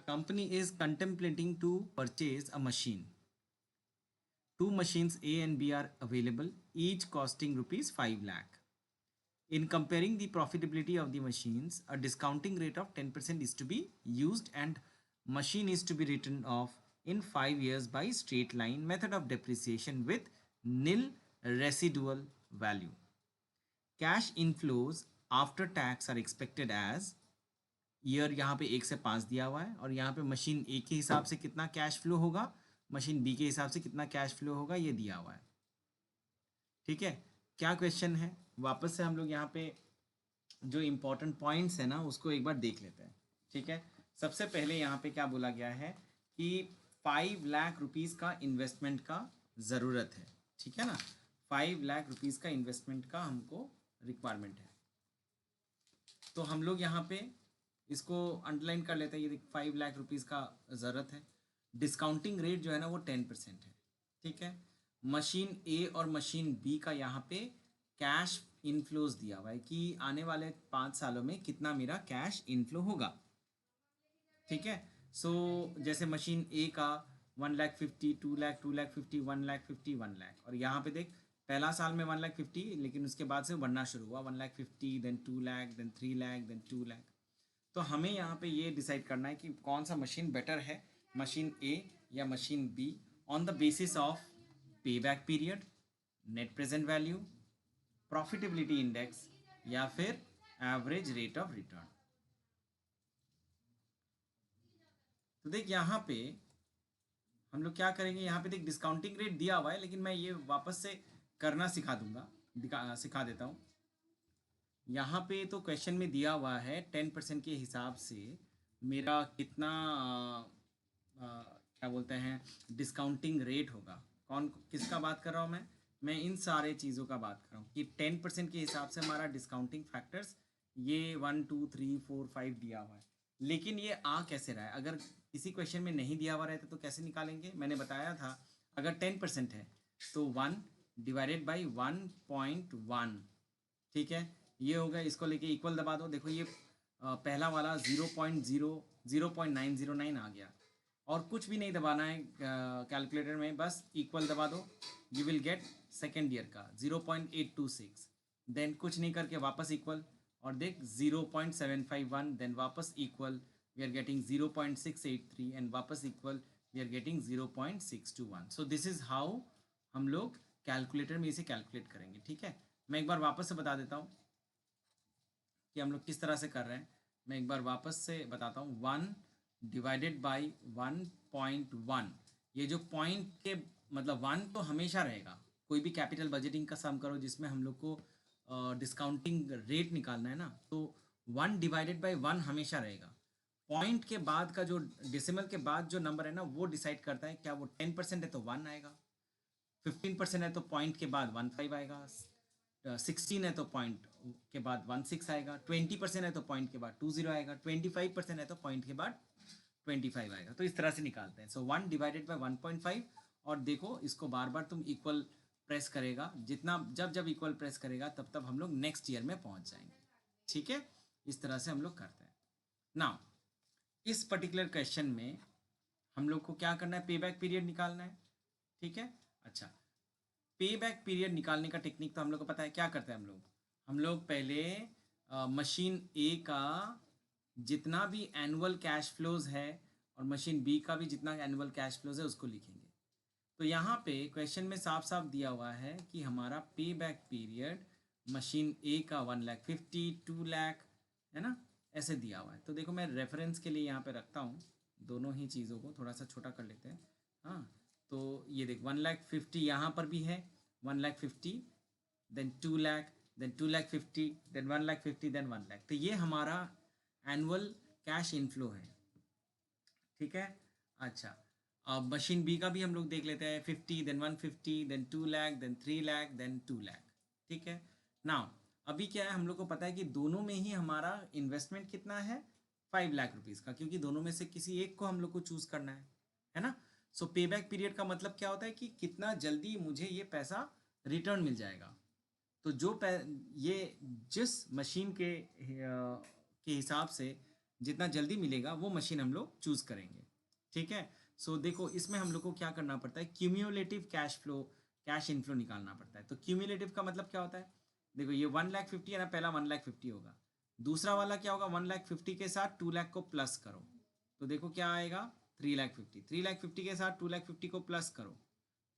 company is contemplating to purchase a machine. Two machines A and B are available, each costing rupees 5 lakh. In comparing the profitability of the machines, a discounting rate of 10% is to be used and machine is to be written off in 5 years by straight line method of depreciation with nil residual value. Cash inflows after tax are expected as year यहाँ पे 1 से 5 दिया हुआ है और यहाँ पे machine ए के हिसाब से कितना कैश फ्लो होगा, मशीन बी के हिसाब से कितना कैश फ्लो होगा, ये दिया हुआ है. ठीक है, क्या क्वेश्चन है? वापस से हम लोग यहाँ पे जो इम्पोर्टेंट पॉइंट्स है ना उसको एक बार देख लेते हैं. ठीक है, सबसे पहले यहाँ पे क्या बोला गया है कि 5 लाख रुपीज़ का इन्वेस्टमेंट का ज़रूरत है. ठीक है ना, 5 लाख रुपीज़ का इन्वेस्टमेंट का हमको रिक्वायरमेंट है. तो हम लोग यहाँ पे इसको अंडरलाइन कर लेते हैं. ये 5 लाख रुपीज़ का ज़रूरत है. डिस्काउंटिंग रेट जो है ना वो 10% है. ठीक है, मशीन ए और मशीन बी का यहाँ पे कैश इनफ्लोज दिया हुआ है कि आने वाले 5 सालों में कितना मेरा कैश इनफ्लो होगा. ठीक है, सो जैसे मशीन ए का 1,50,000, 2 लाख, 2,50,000, 1,50,000, 1 लाख. और यहाँ पे देख पहला साल में 1,50,000, लेकिन उसके बाद से बढ़ना शुरू हुआ 1,50,000, then 2 lakh, then 3 lakh, then 2 lakh. तो हमें यहाँ पे ये डिसाइड करना है कि कौन सा मशीन बेटर है, मशीन ए या machine B, on the basis of pay back period, net present value, profitability index या फिर एवरेज रेट ऑफ रिटर्न. तो देख यहाँ पे हम लोग क्या करेंगे, यहाँ पे देख डिस्काउंटिंग रेट दिया हुआ है लेकिन मैं ये वापस से करना सिखा दूंगा, सिखा देता हूँ. यहाँ पे तो क्वेश्चन में दिया हुआ है 10% के हिसाब से मेरा कितना क्या बोलते हैं डिस्काउंटिंग रेट होगा. कौन किसका बात कर रहा हूँ मैं इन सारे चीज़ों का बात कर रहा हूँ कि 10% के हिसाब से हमारा डिस्काउंटिंग फैक्टर्स ये 1, 2, 3, 4, 5 दिया हुआ है. लेकिन ये आ कैसे रहा है, अगर किसी क्वेश्चन में नहीं दिया हुआ रहता तो कैसे निकालेंगे. मैंने बताया था अगर 10% है तो 1 डिवाइडेड बाई 1.1. ठीक है, ये होगा, इसको लेके इक्वल दबा दो. देखो ये पहला वाला 0.909 आ गया और कुछ भी नहीं दबाना है कैलकुलेटर में, बस इक्वल दबा दो. You will get second year का 0.826. देन कुछ नहीं करके वापस इक्वल और देख 0.751, देन वापस equal, we are getting 0.683 and वापस equal, we are getting 0.621. So this is how हम लोग कैलकुलेटर में इसे कैलकुलेट करेंगे. ठीक है, मैं एक बार वापस से बता देता हूँ कि हम लोग किस तरह से कर रहे हैं. मैं एक बार वापस से बताता हूँ. 1 डिवाइडेड बाई 1.1, ये जो पॉइंट के मतलब 1 तो हमेशा रहेगा. कोई भी कैपिटल बजटिंग का सम करो जिसमें हम लोग को डिस्काउंटिंग रेट निकालना है ना, तो 1 डिवाइडेड बाई 1 हमेशा रहेगा. पॉइंट के बाद का जो डेसिमल के बाद जो नंबर है ना वो डिसाइड करता है क्या वो 10% है तो 1 आएगा, 15% है तो पॉइंट के बाद 1.5 आएगा, 16 है तो पॉइंट के बाद 1.6 आएगा, 20% है तो पॉइंट के बाद 2.0 आएगा, 25% है तो पॉइंट के बाद 25 आएगा. तो इस तरह से निकालते हैं. सो 1 डिवाइडेड बाई 1.5. और देखो इसको बार बार तुम इक्वल प्रेस करेगा, जितना जब इक्वल प्रेस करेगा तब तब हम लोग नेक्स्ट ईयर में पहुंच जाएंगे. ठीक है, इस तरह से हम लोग करते हैं. नाउ इस पर्टिकुलर क्वेश्चन में हम लोग को क्या करना है, पे बैक पीरियड निकालना है. ठीक है, अच्छा, पे बैक पीरियड निकालने का टेक्निक तो हम लोग को पता है. क्या करते हैं हम लोग पहले मशीन ए का जितना भी एनुअल कैश फ्लोज है और मशीन बी का भी जितना एनुअल कैश फ्लोज है उसको लिखेंगे. तो यहाँ पे क्वेश्चन में साफ साफ दिया हुआ है कि हमारा पे बैक पीरियड मशीन ए का 1,50,000, 2 लाख है ना, ऐसे दिया हुआ है. तो देखो मैं रेफरेंस के लिए यहाँ पे रखता हूँ दोनों ही चीज़ों को, थोड़ा सा छोटा कर लेते हैं. हाँ, तो ये देख 1,50,000 यहाँ पर भी है, 1,50,000, then 2 lakh, then 2,50,000, then 1,50,000, then 1 lakh. तो ये हमारा एनुअल कैश इनफ्लो है. ठीक है, अच्छा, अब मशीन बी का भी हम लोग देख लेते हैं. 50, then 150, then 2 lakh, then 3 lakh, then 2 lakh. ठीक है, नाउ अभी क्या है, हम लोग को पता है कि दोनों में ही हमारा इन्वेस्टमेंट कितना है, 5 लाख रुपीज़ का, क्योंकि दोनों में से किसी एक को हम लोग को चूज़ करना है ना. सो पे बैक पीरियड का मतलब क्या होता है कि कितना जल्दी मुझे ये पैसा रिटर्न मिल जाएगा. तो जो ये जिस मशीन के हिसाब से जितना जल्दी मिलेगा वो मशीन हम लोग चूज करेंगे। ठीक है, सो देखो इसमें हम लोग को क्या करना पड़ता है, cumulative cash flow, cash inflow निकालना पड़ता है। तो क्यूम्यूलेटिव का मतलब क्या होता है, देखो ये 1,50,000 है ना, पहला 1,50,000 होगा, दूसरा वाला क्या होगा, 1,50,000 के साथ 2,00,000 को प्लस करो, तो देखो क्या आएगा 3,50,000, 3,50,000 के साथ 2,50,000 को प्लस करो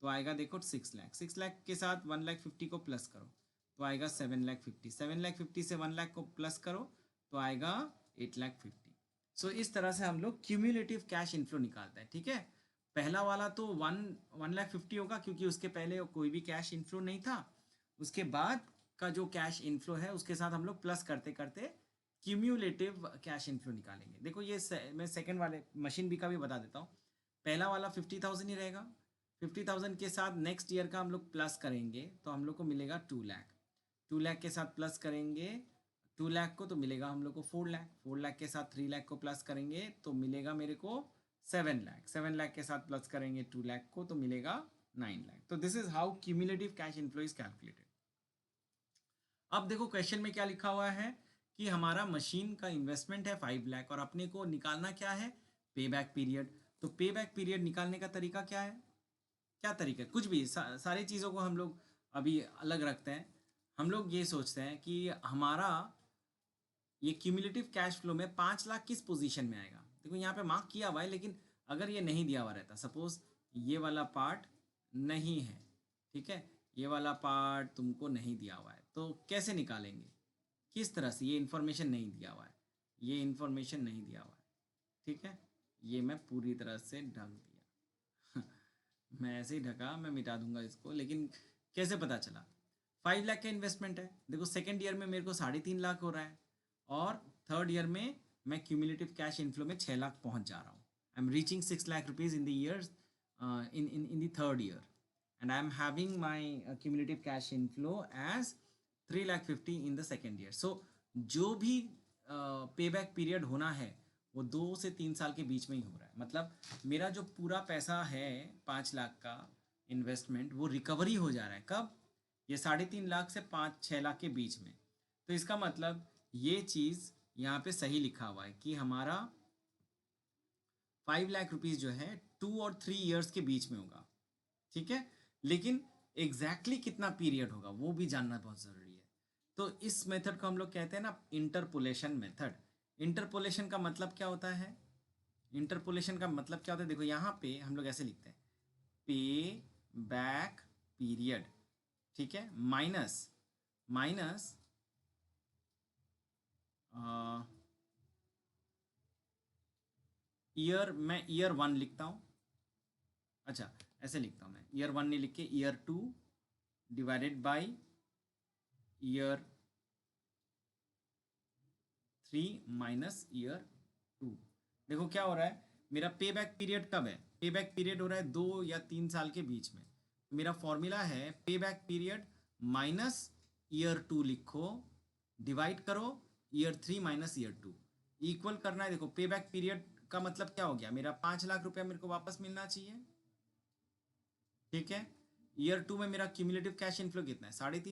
तो आएगा देखो 6,00,000, 6,00,000 के साथ 1,50,000 को प्लस करो तो आएगा 7,50,000, 7,50,000 से 1,00,000 को प्लस करो तो आएगा 8,50,000। सो इस तरह से हम लोग क्यूम्यूलेटिव कैश इनफ्लो निकालते हैं। ठीक है, पहला वाला तो 1,50,000 होगा क्योंकि उसके पहले कोई भी कैश इनफ्लो नहीं था, उसके बाद का जो कैश इनफ्लो है उसके साथ हम लोग प्लस करते करते क्यूम्यूलेटिव कैश इनफ्लो निकालेंगे। देखो ये मैं सेकंड वाले मशीन बी का भी बता देता हूँ। पहला वाला 50,000 ही रहेगा, 50,000 के साथ नेक्स्ट ईयर का हम लोग प्लस करेंगे तो हम लोग को मिलेगा 2,00,000, 2,00,000 के साथ प्लस करेंगे 2,00,000 को तो मिलेगा हम लोग को 4,00,000, 4,00,000 के साथ 3,00,000 को प्लस करेंगे तो मिलेगा मेरे को 7,00,000, 7,00,000 के साथ प्लस करेंगे 2,00,000 को तो मिलेगा 9,00,000। तो this is how cumulative cash inflow is calculated. अब देखो क्वेश्चन में क्या लिखा हुआ है कि हमारा मशीन का इन्वेस्टमेंट है 5,00,000 और अपने को निकालना क्या है, पे बैक पीरियड। तो पे बैक पीरियड निकालने का तरीका क्या है, क्या तरीका है, कुछ भी सारी चीज़ों को हम लोग अभी अलग रखते हैं। हम लोग ये सोचते हैं कि हमारा ये क्यूमुलेटिव कैश फ्लो में 5,00,000 किस पोजीशन में आएगा। देखो यहाँ पे मार्क किया हुआ है, लेकिन अगर ये नहीं दिया हुआ रहता, सपोज ये वाला पार्ट नहीं है, ठीक है, ये वाला पार्ट तुमको नहीं दिया हुआ है तो कैसे निकालेंगे, किस तरह से, ये इन्फॉर्मेशन नहीं दिया हुआ है, ये इन्फॉर्मेशन नहीं दिया हुआ है। ठीक है, ये मैं पूरी तरह से ढक दिया मैं ऐसे ही ढका, मैं मिटा दूंगा इसको, लेकिन कैसे पता चला 5,00,000 का इन्वेस्टमेंट है। देखो सेकेंड ईयर में मेरे को 3.5 लाख हो रहा है और थर्ड ईयर में मैं क्यूमुलेटिव कैश इनफ्लो में 6,00,000 पहुंच जा रहा हूँ। I am reaching 6,00,000 rupees in the years, in the third year, and I am having my cumulative cash inflow as 3,50,000 in the second year. So जो भी पे बैक पीरियड होना है वो 2 से 3 साल के बीच में ही हो रहा है। मतलब मेरा जो पूरा पैसा है 5,00,000 का इन्वेस्टमेंट वो रिकवरी हो जा रहा है कब, ये 3.5 लाख से 5-6 लाख के बीच में। तो इसका मतलब ये चीज़ यहाँ पे सही लिखा हुआ है कि हमारा 5,00,000 रुपीज़ जो है 2 और 3 ईयर्स के बीच में होगा। ठीक है, लेकिन एग्जैक्टली कितना पीरियड होगा वो भी जानना बहुत ज़रूरी है। तो इस मेथड को हम लोग कहते हैं ना इंटरपोलेशन मेथड। इंटरपोलेशन का मतलब क्या होता है, इंटरपोलेशन का मतलब क्या होता है, देखो यहाँ पे हम लोग ऐसे लिखते हैं पे बैक पीरियड, ठीक है, माइनस माइनस ईयर, मैं ईयर 1 लिखता हूँ, अच्छा ऐसे लिखता हूँ मैं, ईयर 1 नहीं लिख के year 2 divided by year 3 minus year 2। देखो क्या हो रहा है, मेरा पे बैक पीरियड कब है, पे बैक पीरियड हो रहा है 2 या 3 साल के बीच में। तो मेरा फॉर्मूला है पे बैक पीरियड माइनस ईयर 2 लिखो, डिवाइड करो ईयर 3 माइनस ईयर 2, इक्वल करना है। देखो पे बैक पीरियड का मतलब क्या हो गया, मेरा 5,00,000 रुपया मेरे को वापस मिलना चाहिए। ठीक है, ईयर 2 में मेरा क्यूमुलेटिव कैश इनफ्लो कितना है 3.5,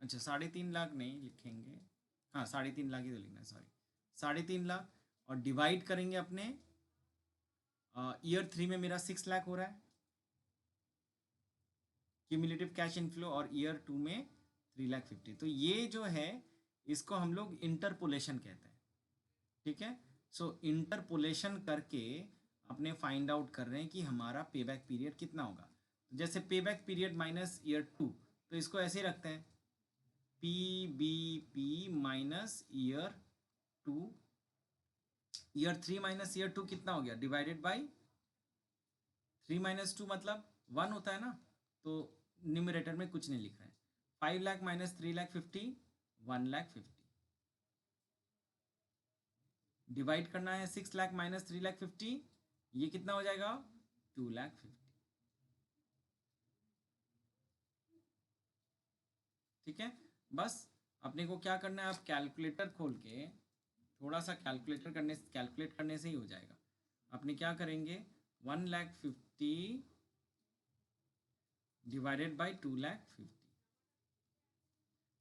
अच्छा 3.5 लाख नहीं लिखेंगे, हाँ 3.5 लाख ही तो लिखना है, सॉरी 3.5 लाख, और डिवाइड करेंगे अपने ईयर 3 में मेरा 6,00,000 हो रहा है क्यूमुलेटिव कैश इनफ्लो, और ईयर 2 में 3,50,000। तो ये जो है इसको हम लोग इंटरपोलेशन कहते हैं। ठीक है, सो इंटरपोलेशन करके अपने फाइंड आउट कर रहे हैं कि हमारा पे बैक पीरियड कितना होगा। जैसे पे बैक पीरियड माइनस ईयर 2, तो इसको ऐसे ही रखते हैं P B P minus year 2, year 3 minus year 2 कितना हो गया, डिवाइडेड बाई 3 माइनस 2 मतलब 1 होता है ना, तो न्यूमरेटर में कुछ नहीं लिख रहे हैं। 5,00,000 माइनस 3,50,000 1,50,000, डिवाइड करना है 6,00,000 माइनस 3,50,000, ये कितना हो जाएगा 2,50,000। ठीक है, बस अपने को क्या करना है, आप कैलकुलेटर खोल के थोड़ा सा कैलकुलेट करने से ही हो जाएगा। अपने क्या करेंगे 1,50,000 डिवाइडेड बाई 2,50,000,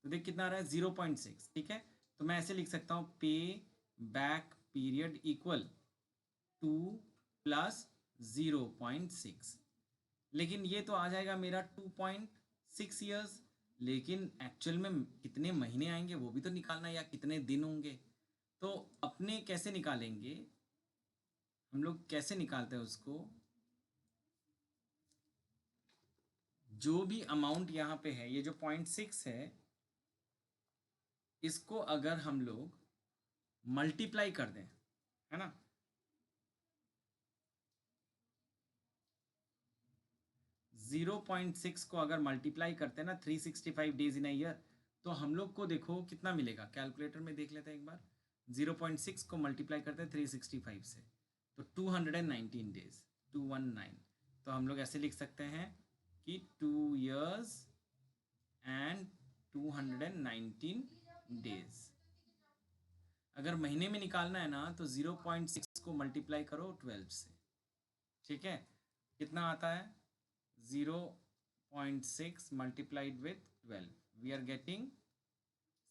तो देख कितना आ रहा है 0.6। ठीक है, तो मैं ऐसे लिख सकता हूँ पे बैक पीरियड इक्वल 2 प्लस 0.6, लेकिन ये तो आ जाएगा मेरा 2.6 ईयर्स, लेकिन एक्चुअल में कितने महीने आएंगे वो भी तो निकालना है, या कितने दिन होंगे। तो अपने कैसे निकालेंगे हम लोग, कैसे निकालते हैं उसको, जो भी अमाउंट यहाँ पे है, ये जो 0.6 है, इसको अगर हम लोग मल्टीप्लाई कर दें, है ना, 0.6 को अगर मल्टीप्लाई करते हैं ना 365 डेज इन अ ईयर, तो हम लोग को देखो कितना मिलेगा, कैलकुलेटर में देख लेते हैं एक बार। 0.6 को मल्टीप्लाई करते हैं 365 से, तो 219 डेज, 219। तो हम लोग ऐसे लिख सकते हैं कि 2 years एंड 219 डेज। अगर महीने में निकालना है ना तो 0.6 को मल्टीप्लाई करो 12 से, ठीक है, कितना आता है 0.6 multiplied with 12, we are getting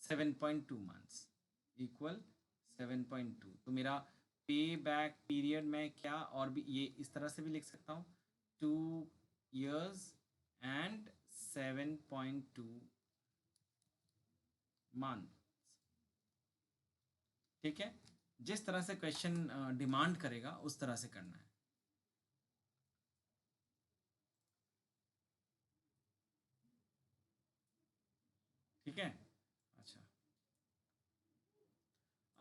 7.2 months equal 7.2। तो मेरा पे बैक पीरियड में क्या, और भी ये इस तरह से भी लिख सकता हूँ, 2 years एंड 7.2 months, ठीक है। जिस तरह से क्वेश्चन डिमांड करेगा उस तरह से करना है। ठीक है, अच्छा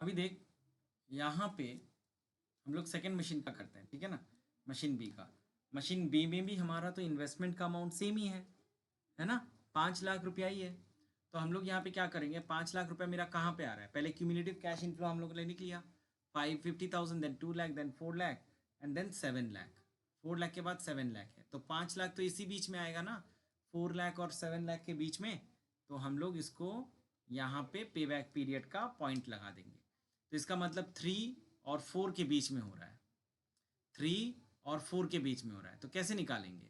अभी देख, यहाँ पे हम लोग सेकेंड मशीन का करते हैं, ठीक है ना, मशीन बी का। मशीन बी में भी हमारा तो इन्वेस्टमेंट का अमाउंट सेम ही है ना, 5 लाख रुपया ही है। तो हम लोग यहाँ पे क्या करेंगे, 5 लाख रुपया मेरा कहाँ पे आ रहा है, पहले क्यूमुलेटिव कैश इनफ्लो हम लोग ने लिख लिया, 550,000, then 2 lakh, then 4 lakh and then 7 lakh. 4 lakh के बाद 7 लाख है, तो 5 लाख तो इसी बीच में आएगा ना, 4 लाख और 7 लाख के बीच में। तो हम लोग इसको यहाँ पे पे बैक पीरियड का पॉइंट लगा देंगे। तो इसका मतलब 3 और 4 के बीच में हो रहा है, 3 और 4 के बीच में हो रहा है। तो कैसे निकालेंगे,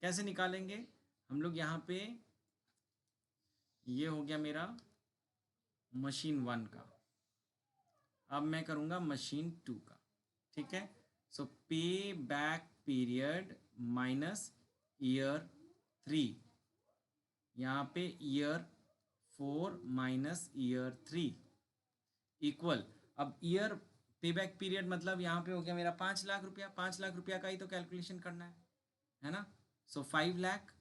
कैसे निकालेंगे हम लोग, यहाँ पे ये हो गया मेरा मशीन 1 का, अब मैं करूँगा मशीन 2 का, ठीक है। सो पे बैक पीरियड माइनस ईयर 3, यहाँ पे ईयर 4 माइनस ईयर 3 इक्वल, अब ईयर पे बैक पीरियड मतलब यहाँ पे हो गया मेरा 5 लाख रुपया, 5 लाख रुपया का ही तो कैलकुलेशन करना है ना। सो 5 लाख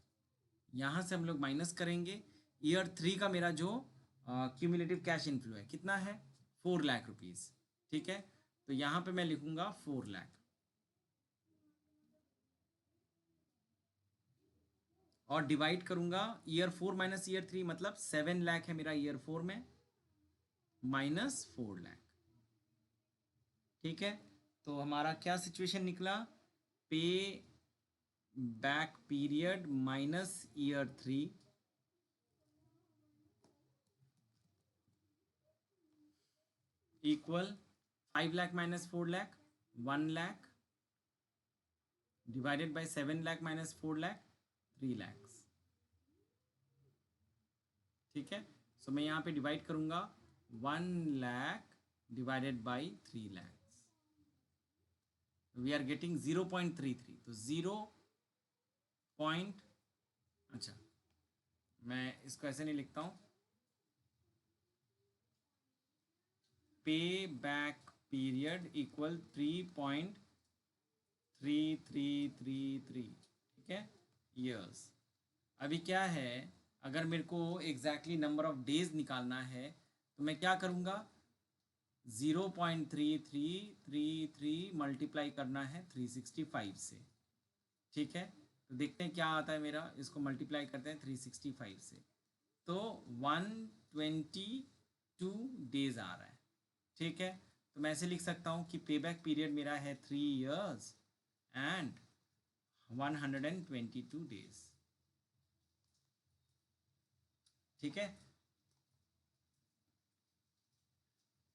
यहाँ से हम लोग माइनस करेंगे, ईयर 3 का मेरा जो क्यूमुलेटिव कैश इनफ्लो है कितना है, 4 लाख रुपीज़, ठीक है। तो यहाँ पे मैं लिखूंगा 4 लाख, और डिवाइड करूंगा ईयर 4 माइनस ईयर 3, मतलब 7 लाख है मेरा ईयर 4 में, माइनस 4 लाख, ठीक है। तो हमारा क्या सिचुएशन निकला, pay back period minus year 3 equal 5 lakh minus 4 lakh, 1 lakh divided by 7 lakh minus 4 lakh, 3 lakh, ठीक है। सो मैं यहाँ पे डिवाइड करूंगा 1 lakh divided by 3 lakh, we are getting 0.33। तो 0 पॉइंट, अच्छा मैं इसको ऐसे नहीं लिखता हूँ, पे बैक पीरियड इक्वल 3.3333, ठीक है, ईयर्स। अभी क्या है, अगर मेरे को एग्जैक्टली नंबर ऑफ डेज निकालना है तो मैं क्या करूँगा, 0.3333 मल्टीप्लाई करना है 365 से, ठीक है। तो देखते हैं क्या आता है मेरा, इसको मल्टीप्लाई करते हैं 365 से, तो 122 डेज आ रहा है, ठीक है। तो मैं ऐसे लिख सकता हूँ कि पे बैक पीरियड मेरा है 3 years एंड 122 डेज, ठीक है।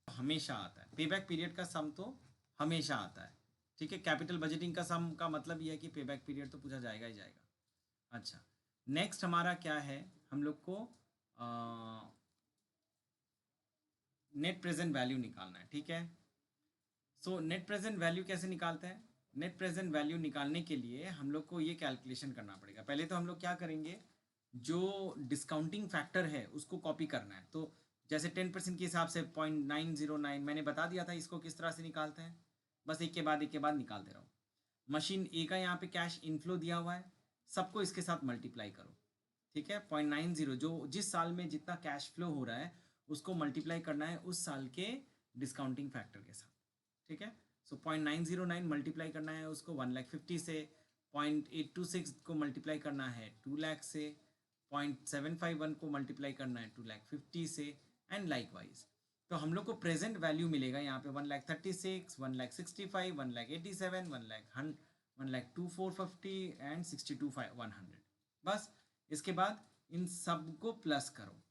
हमेशा आता है पे बैक पीरियड का सम, तो हमेशा आता है, ठीक है। कैपिटल बजटिंग का सम का मतलब ये है कि पे बैक पीरियड तो पूछा जाएगा ही जाएगा। अच्छा, नेक्स्ट हमारा क्या है, हम लोग को नेट प्रेजेंट वैल्यू निकालना है, ठीक है। सो नेट प्रेजेंट वैल्यू कैसे निकालते हैं? नेट प्रेजेंट वैल्यू निकालने के लिए हम लोग को ये कैलकुलेशन करना पड़ेगा। पहले तो हम लोग क्या करेंगे, जो डिस्काउंटिंग फैक्टर है उसको कॉपी करना है। तो जैसे 10% के हिसाब से 0.909 मैंने बता दिया था, इसको किस तरह से निकालते हैं, बस एक के बाद निकालते रहो। मशीन ए का यहाँ पे कैश इनफ्लो दिया हुआ है, सबको इसके साथ मल्टीप्लाई करो, ठीक है। 0.90 जो जिस साल में जितना कैश फ्लो हो रहा है उसको मल्टीप्लाई करना है उस साल के डिस्काउंटिंग फैक्टर के साथ, ठीक है। सो 0.909 मल्टीप्लाई करना है उसको 1,50,000 से, 0.826 को मल्टीप्लाई करना है 2,00,000 से, 0.751 को मल्टीप्लाई करना है 2,50,000 से, एंड लाइकवाइज। तो हम लोग को प्रेजेंट वैल्यू मिलेगा यहाँ पे 1,36,000, 1,65,000, 1,87,000, 1,02,450 एंड 62,100। बस इसके बाद इन सब को प्लस करो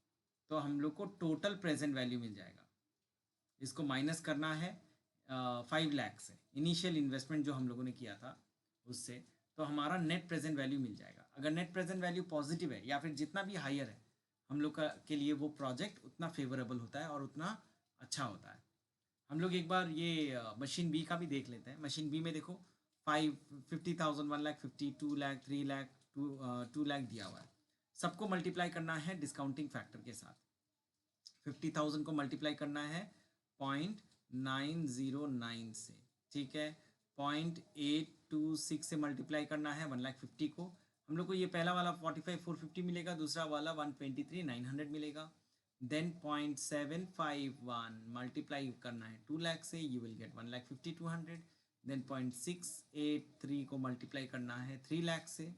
तो हम लोग को टोटल प्रेजेंट वैल्यू मिल जाएगा। इसको माइनस करना है 5,00,000 से, इनिशियल इन्वेस्टमेंट जो हम लोगों ने किया था उससे, तो हमारा नेट प्रेजेंट वैल्यू मिल जाएगा। अगर नेट प्रेजेंट वैल्यू पॉजिटिव है या फिर जितना भी हायर है हम लोग का के लिए वो प्रोजेक्ट उतना फेवरेबल होता है और उतना अच्छा होता है। हम लोग एक बार ये मशीन बी का भी देख लेते हैं। मशीन बी में देखो 50,000, 1,50,000, 2,00,000, 3,00,000, 2,00,000 दिया हुआ है। सबको मल्टीप्लाई करना है डिस्काउंटिंग फैक्टर के साथ। 50,000 को मल्टीप्लाई करना है 0.909 से, ठीक है। 0.826 से मल्टीप्लाई करना है 1,50,000 को। हम लोग को ये पहला वाला 45,450 मिलेगा, दूसरा वाला 123,900 मिलेगा। देन 0.751 मल्टीप्लाई करना है 2,00,000 से, यू विल गेट 1,50,200। देन 0.683 को मल्टीप्लाई करना है 3,00,000 से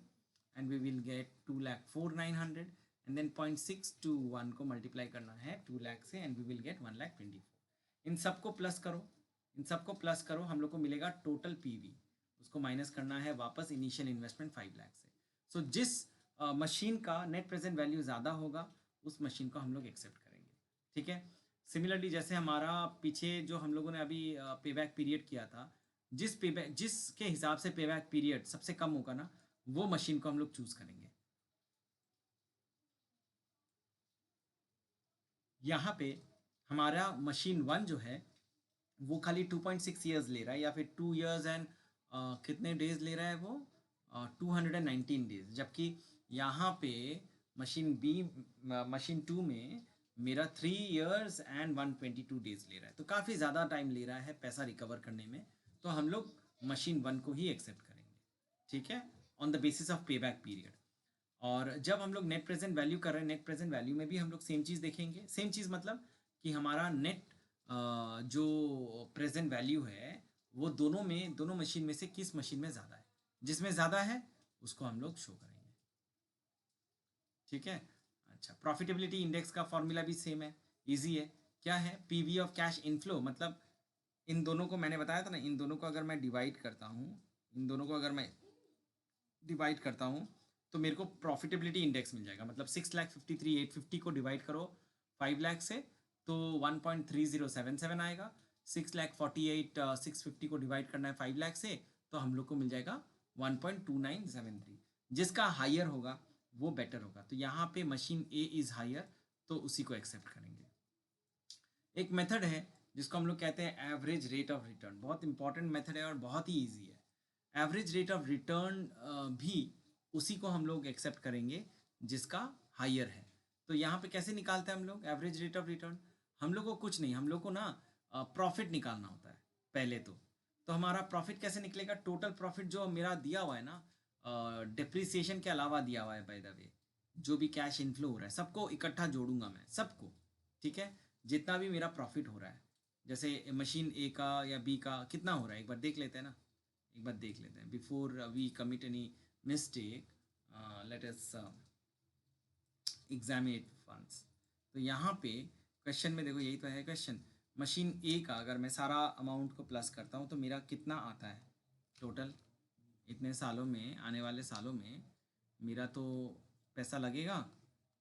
and we will get 2,04,900। And then 0.621 को मल्टीप्लाई करना है 2,00,000 से एंड वी विल गेट 1,24,000। इन सबको प्लस करो, इन सबको प्लस करो, हम लोग को मिलेगा टोटल पीवी। उसको माइनस करना है वापस इनिशियल इन्वेस्टमेंट 5,00,000 से। सो जिस मशीन का नेट प्रेजेंट वैल्यू ज़्यादा होगा उस मशीन को हम लोग एक्सेप्ट करेंगे, ठीक है। सिमिलरली जैसे हमारा पीछे जो हम लोगों ने अभी पेबैक पीरियड किया था, जिसके हिसाब से पेबैक पीरियड सबसे कम होगा ना, वो मशीन को हम लोग चूज करेंगे। यहाँ पे हमारा मशीन 1 जो है वो खाली 2.6 ईयर्स ले रहा है, या फिर 2 ईयर्स एंड कितने डेज ले रहा है वो 219 डेज। जबकि यहाँ पे मशीन 2 में मेरा 3 ईयर्स एंड 122 डेज ले रहा है, तो काफ़ी ज़्यादा टाइम ले रहा है पैसा रिकवर करने में। तो हम लोग मशीन 1 को ही एक्सेप्ट करेंगे, ठीक है, on the basis of pay back period. और जब हम लोग नेट प्रेजेंट वैल्यू कर रहे हैं, नेट प्रेजेंट वैल्यू में भी हम लोग सेम चीज़ देखेंगे। सेम चीज़ मतलब कि हमारा नेट जो प्रेजेंट वैल्यू है वो दोनों मशीन में से किस मशीन में ज़्यादा है, जिसमें ज़्यादा है उसको हम लोग शो करेंगे, ठीक है। अच्छा, प्रॉफिटेबिलिटी इंडेक्स का फॉर्मूला भी सेम है, इजी है। क्या है? पीवी ऑफ कैश इनफ्लो, मतलब इन दोनों को मैंने बताया था ना, इन दोनों को अगर मैं डिवाइड करता हूँ, इन दोनों को अगर मैं डिवाइड करता हूँ तो मेरे को प्रॉफिटेबिलिटी इंडेक्स मिल जाएगा। मतलब 6,53,850 को डिवाइड करो 5,00,000 से तो 1.3077 आएगा। 6,48,650 को डिवाइड करना है 5,00,000 से तो हम लोग को मिल जाएगा 1.2973। जिसका हायर होगा वो बेटर होगा। तो यहाँ पे मशीन ए इज़ हायर, तो उसी को एक्सेप्ट करेंगे। एक मेथड है जिसको हम लोग कहते हैं एवरेज रेट ऑफ रिटर्न। बहुत इंपॉर्टेंट मेथड है और बहुत ही ईजी है। एवरेज रेट ऑफ रिटर्न भी उसी को हम लोग एक्सेप्ट करेंगे जिसका हायर है। तो यहाँ पे कैसे निकालते हैं हम लोग एवरेज रेट ऑफ रिटर्न? हम लोग को कुछ नहीं, हम लोग को ना प्रॉफिट निकालना होता है पहले तो हमारा प्रॉफिट कैसे निकलेगा? टोटल प्रॉफिट जो मेरा दिया हुआ है ना, डिप्रिसिएशन के अलावा दिया हुआ है, बाय द वे जो भी कैश इनफ्लो हो रहा है सबको इकट्ठा जोड़ूंगा मैं सबको, ठीक है। जितना भी मेरा प्रॉफिट हो रहा है, जैसे मशीन ए का या बी का कितना हो रहा है एक बार देख लेते हैं ना, एक बार देख लेते हैं before we commit any mistake. Let us examine funds. तो यहाँ पे क्वेश्चन में देखो, यही तो है क्वेश्चन। मशीन ए का अगर मैं सारा अमाउंट को प्लस करता हूँ तो मेरा कितना आता है टोटल? इतने सालों में, आने वाले सालों में मेरा तो पैसा लगेगा,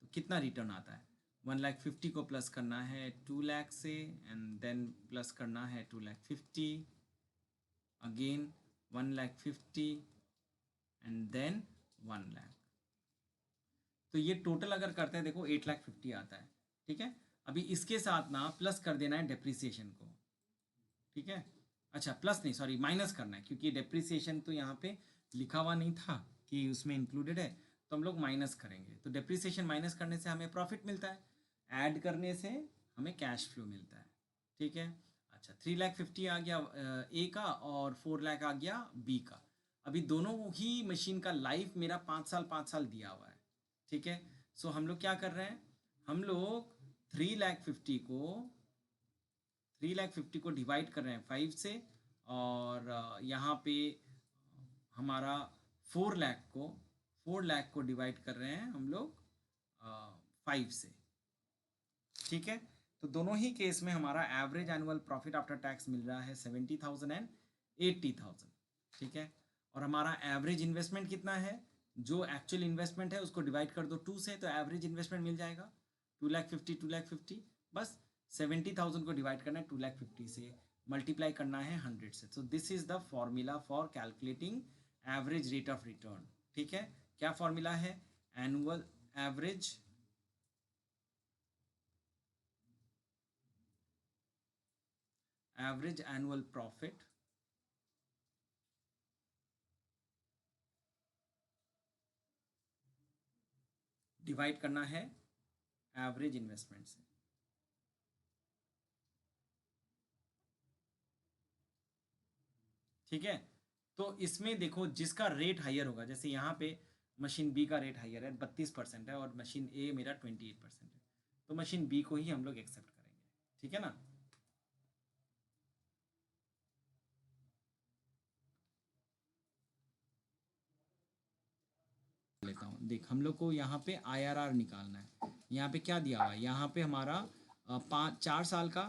तो कितना रिटर्न आता है? 1,50,000 को प्लस करना है 2,00,000 से एंड देन प्लस करना है 2,50,000 अगेन 1,50,000 एंड देन 1,00,000। तो ये टोटल अगर करते हैं देखो 8,50,000 आता है, ठीक है। अभी इसके साथ ना प्लस कर देना है डेप्रिसिएशन को, ठीक है। अच्छा प्लस नहीं, सॉरी माइनस करना है, क्योंकि डेप्रिसिएशन तो यहाँ पे लिखा हुआ नहीं था कि उसमें इंक्लूडेड है, तो हम लोग माइनस करेंगे। तो डेप्रिसिएशन माइनस करने से हमें प्रॉफिट मिलता है, ऐड करने से हमें कैश फ्लो मिलता है, ठीक है। अच्छा 3,50,000 आ गया ए का और 4,00,000 आ गया बी का। अभी दोनों ही मशीन का लाइफ मेरा 5 साल दिया हुआ है, ठीक है। सो हम लोग क्या कर रहे हैं, हम लोग 3,50,000 को डिवाइड कर रहे हैं 5 से, और यहाँ पे हमारा 4,00,000 को डिवाइड कर रहे हैं हम लोग 5 से, ठीक है। तो दोनों ही केस में हमारा average annual profit after tax मिल रहा है 70,000 एंड 80,000, ठीक है। और हमारा एवरेज इन्वेस्टमेंट कितना है, जो एक्चुअल इन्वेस्टमेंट है उसको डिवाइड कर दो 2 से, तो एवरेज इन्वेस्टमेंट मिल जाएगा 2,50,000 बस 70,000 को डिवाइड करना है 2,50,000 से, मल्टीप्लाई करना है 100 से। सो this is the formula for calculating average rate of return, ठीक है। क्या फॉर्मूला है, annual average annual profit divide करना है एवरेज इन्वेस्टमेंट से, ठीक है। तो इसमें देखो जिसका रेट हायर होगा, जैसे यहाँ पे मशीन बी का रेट हायर है 32% है और मशीन ए मेरा 28% है, तो मशीन बी को ही हम लोग एक्सेप्ट करेंगे, ठीक है ना। लेता हूँ, देख हम लोग को यहाँ पे IRR निकालना है। यहाँ पे क्या दिया हुआ है, यहाँ पे हमारा 4 साल का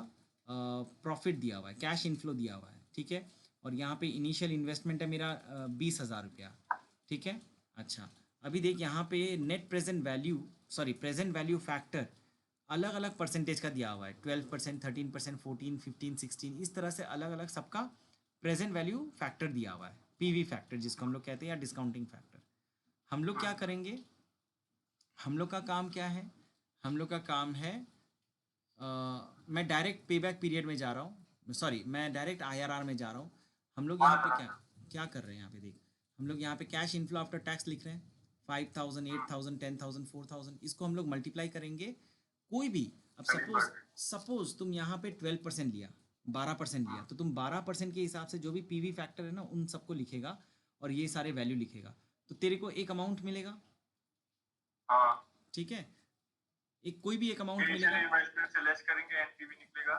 प्रॉफिट दिया हुआ है, कैश इनफ्लो दिया हुआ है, ठीक है। और यहाँ पे इनिशियल इन्वेस्टमेंट है मेरा 20,000 रुपया, ठीक है। अच्छा अभी देख यहाँ पे net present value, sorry present value factor अलग अलग परसेंटेज का दिया हुआ है, 12%, 13%, 14, 15, 16, इस तरह से अलग अलग सबका प्रेजेंट वैल्यू फैक्टर दिया हुआ है, PV फैक्टर जिसको हम लोग कहते हैं, या डिस्काउंटिंग फैक्टर। हम लोग क्या करेंगे, हम लोग का काम क्या है, हम लोग का काम है मैं डायरेक्ट पे बैक पीरियड में जा रहा हूँ, सॉरी मैं डायरेक्ट IRR में जा रहा हूँ। हम लोग यहाँ पे क्या क्या कर रहे हैं, यहाँ पे देख हम लोग यहाँ पे कैश इनफ्लो आफ्टर टैक्स लिख रहे हैं 5,000, 8,000, 10,000, 4,000, इसको हम लोग मल्टीप्लाई करेंगे कोई भी। अब सपोज तुम यहाँ पे 12% लिया, 12% लिया, तो तुम 12% के हिसाब से जो भी PV फैक्टर है ना उन सबको लिखेगा और ये सारे वैल्यू लिखेगा, तो तेरे को एक अमाउंट मिलेगा, ठीक है। एक कोई भी एक अमाउंट मिलेगा,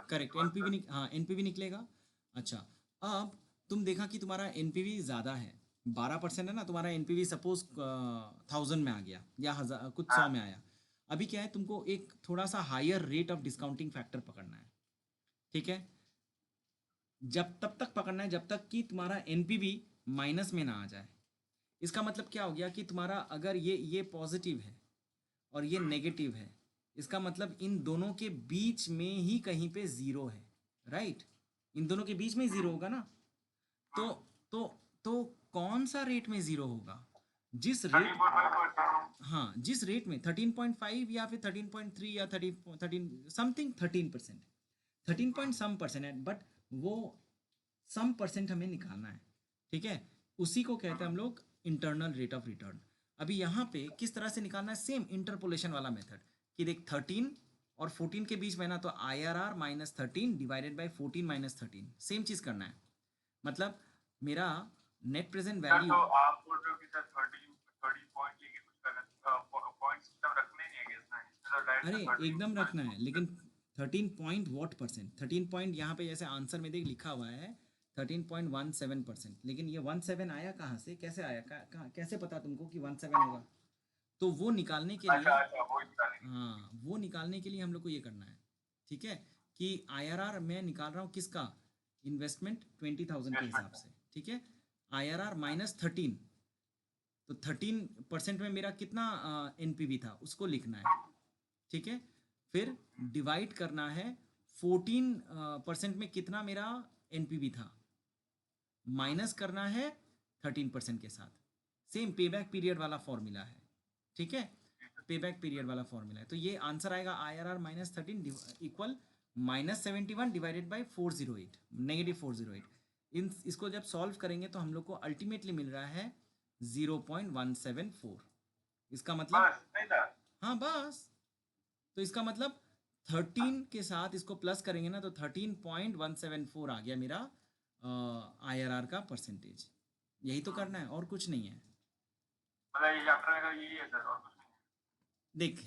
करेक्ट एनपीवी, हाँ एनपीवी निकलेगा। अच्छा अब तुम देखा कि तुम्हारा एनपीवी ज़्यादा है, 12% है ना, तुम्हारा एनपीवी सपोज 1,000 में आ गया या हजार कुछ 100 में आया। अभी क्या है, तुमको एक थोड़ा सा higher rate of discounting factor पकड़ना है, ठीक है। जब तब तक पकड़ना है जब तक कि तुम्हारा एनपीवी माइनस में ना आ जाए। इसका मतलब क्या हो गया कि तुम्हारा अगर ये पॉजिटिव है और ये नेगेटिव है, इसका मतलब इन दोनों के बीच में ही कहीं पे ज़ीरो है, राइट। इन दोनों के बीच में ज़ीरो होगा ना, तो तो तो कौन सा रेट में ज़ीरो होगा, जिस रेट, हाँ जिस रेट में 13.5 या फिर 13.3 या 13 समथिंग 13%, 13 पॉइंट सम परसेंट है, बट वो सम परसेंट हमें निकालना है, ठीक है। उसी को कहते हैं हम लोग इंटरनल रेट ऑफ रिटर्न। अभी यहाँ पे किस तरह से निकालना है, सेम इंटरपोलेशन वाला मेथड, कि देख 13 और 14 के बीच में ना, तो IRR minus 13 divided by 14 minus 13, same चीज़ करना है। मतलब मेरा नेट प्रेजेंट वैल्यू, तो आप बोल रहे हो कि सर 30 पॉइंट लेके कुछ पॉइंट सिस्टम रखने नहीं है इसमें, अरे एकदम रखना है, लेकिन 13 पॉइंट वॉट परसेंट, 13 पॉइंट यहाँ पे जैसे आंसर में देख लिखा हुआ है 13.17%, लेकिन ये 17 आया कहाँ से, कैसे आया, कैसे पता तुमको कि 17 होगा, तो वो निकालने के लिए, हाँ वो निकालने के लिए हम लोग को ये करना है, ठीक है। कि IRR मैं निकाल रहा हूँ किसका, इन्वेस्टमेंट 20,000 के हिसाब से, ठीक है। IRR माइनस 13, तो 13% में मेरा कितना NPV था उसको लिखना है, ठीक है। फिर डिवाइड करना है 14% में कितना मेरा NPV था, माइनस करना है 13% के साथ, सेम पे बैक पीरियड वाला फॉर्मूला है, ठीक है। पे बैक पीरियड वाला फॉर्मूला है। तो ये आंसर आएगा IRR minus 13 equal -71 divided by 408, -408। इसको जब सॉल्व करेंगे तो हम लोग को अल्टीमेटली मिल रहा है 0.174। इसका मतलब बस नहीं था। हाँ बस, तो इसका मतलब 13 के साथ इसको प्लस करेंगे ना तो 13.174 आ गया मेरा IRR का परसेंटेज। यही तो करना है और कुछ नहीं है। मतलब ये चैप्टर का यही है सर, और कुछ नहीं। देख